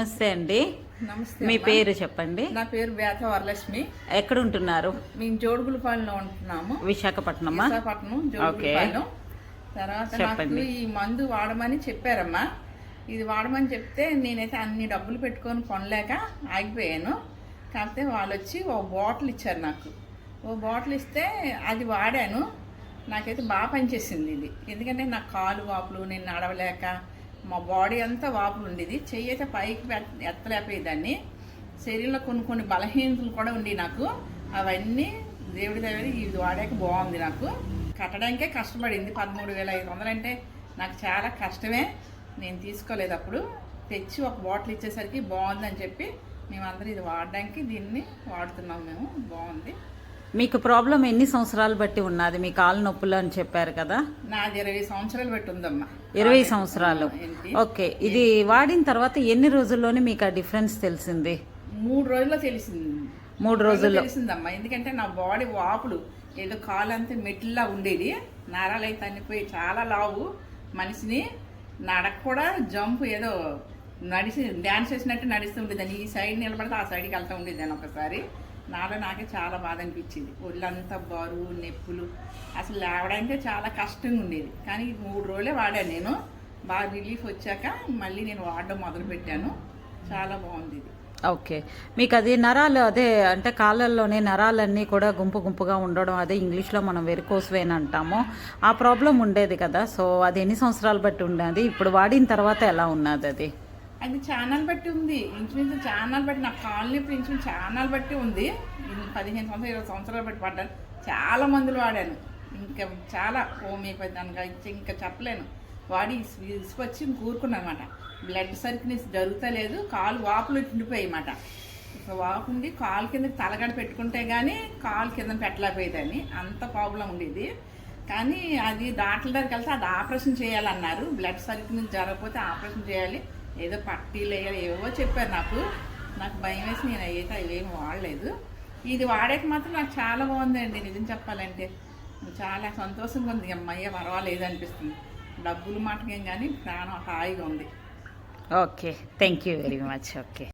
నమస్తే అండి. నమస్తే మీ అమ్మా. పేరు చెప్పండి. నా పేరు బేత వరలక్ష్మి. ఎక్కడ ఉంటున్నారు? మేము జోడుగులపాలెంలో ఉంటున్నాము. విశాఖపట్నం. జోడుగులపాలెం. తర్వాత నాకు చెప్పండి. ఈ మందు వాడమని చెప్పారమ్మా. ఇది వాడమని చెప్తే నేనైతే అన్ని డబ్బులు పెట్టుకొని కొనలేక ఆగిపోయాను. కాకపోతే వాళ్ళు వచ్చి ఓ బాటిల్ ఇచ్చారు నాకు. ఓ బాటిల్ ఇస్తే అది వాడాను. నాకైతే బాగా పనిచేసింది ఇది. ఎందుకంటే నాకు కాలు వాపులు, నేను నడవలేక మా బాడీ అంతా వాపులు ఉండేది. చెయ్యి అయితే పైకి ఎత్తలేకపోయేదాన్ని. శరీరంలో కొన్ని కొన్ని బలహీనతలు కూడా ఉండి నాకు అవన్నీ దేవుడి దగ్గర ఇది వాడాక బాగుంది. నాకు కట్టడానికే కష్టపడింది. 13,500 అంటే నాకు చాలా కష్టమే. నేను తీసుకోలేదు. అప్పుడు తెచ్చి ఒక బాటిల్ ఇచ్చేసరికి బాగుందని చెప్పి మేమందరం ఇది వాడడానికి దీన్ని వాడుతున్నాం. మేము బాగుంది. మీకు ప్రాబ్లం ఎన్ని సంవత్సరాలు బట్టి ఉన్నది? మీ కాలు నొప్పులు అని చెప్పారు కదా. నాది 20 సంవత్సరాలు బట్టి ఉందమ్మా. 20 సంవత్సరాలు. ఓకే. ఇది వాడిన తర్వాత ఎన్ని రోజుల్లోనే మీకు ఆ డిఫరెన్స్ తెలిసింది? 3 రోజుల్లో తెలిసింది. 3 రోజుల్లో తెలిసిందమ్మా. ఎందుకంటే నా బాడీ వాపులు ఏదో కాలు అంతా మెట్లా ఉండేది. నరాలు అయితే అనిపోయి చాలా లావు మనిషిని. నడక కూడా జంప్ ఏదో డ్యాన్స్ చేసినట్టు నడుస్తూ ఉండేదాన్ని. ఈ సైడ్ నిలబడితే ఆ సైడ్కి వెళ్తూ ఉండేదాన్ని. ఒకసారి నాకే చాలా బాధ అనిపించింది. ఒళ్ళంతా బరువు, నొప్పులు, అసలు లేవడానికే చాలా కష్టంగా ఉండేది. కానీ 3 రోజులే వాడాను నేను. బాగా రిలీఫ్ వచ్చాక మళ్ళీ నేను వాడడం మొదలుపెట్టాను. చాలా బాగుంది ఇది. ఓకే. మీకు అది నరాలు అదే అంటే కాళ్ళల్లోనే నరాలన్నీ కూడా గుంపు గుంపుగా ఉండడం, అదే ఇంగ్లీష్లో మనం వెరికోస్ వెయిన్ అంటాము. ఆ ప్రాబ్లం ఉండేది కదా. సో అది ఎన్ని సంవత్సరాలు బట్టి ఉండేది? ఇప్పుడు వాడిన తర్వాత ఎలా ఉన్నది అది? అది ఛానల్ బట్టి ఉంది. ఇంచుమించు ఛానల్ బట్టి నాకు కాళ్ళు నొప్పి ఇంచుమించు ఛానల్ బట్టి ఉంది. 15 సంవత్సరాలు 20 సంవత్సరాలు బట్టి పడ్డాను. చాలా మందులు వాడాను. ఇంకా చాలా హోమియోపతి అనగా ఇంకా చెప్పలేను. వాడి ఇసుకొచ్చి కూరుకున్నాను అనమాట. బ్లడ్ సర్క్యులేషన్ జరుగుతలేదు. కాలు వాపులు ఉండిపోయాయి అన్నమాట. వాపు ఉండి కాలు కింద తలగడ పెట్టుకుంటే కానీ కాలు కింద పెట్టలేకపోయేదాన్ని. అంత ప్రాబ్లం ఉండేది. కానీ అది డాక్టర్ దగ్గరికి వెళ్తే అది ఆపరేషన్ చేయాలన్నారు. బ్లడ్ సర్క్యులేషన్ జరగకపోతే ఆపరేషన్ చేయాలి, ఏదో పట్టీలు వేయాలి, ఏవో చెప్పారు. నాకు భయం వేసి నేను అయితే అవేమి వాడలేదు. ఇది వాడాక మాత్రం నాకు చాలా బాగుందండి. నిజం చెప్పాలంటే చాలా సంతోషంగా ఉంది. అమ్మయ్య పర్వాలేదు అనిపిస్తుంది. డబ్బులు మాటకేం కానీ ప్రాణం హాయిగా ఉంది. Okay. Thank you very much. Okay.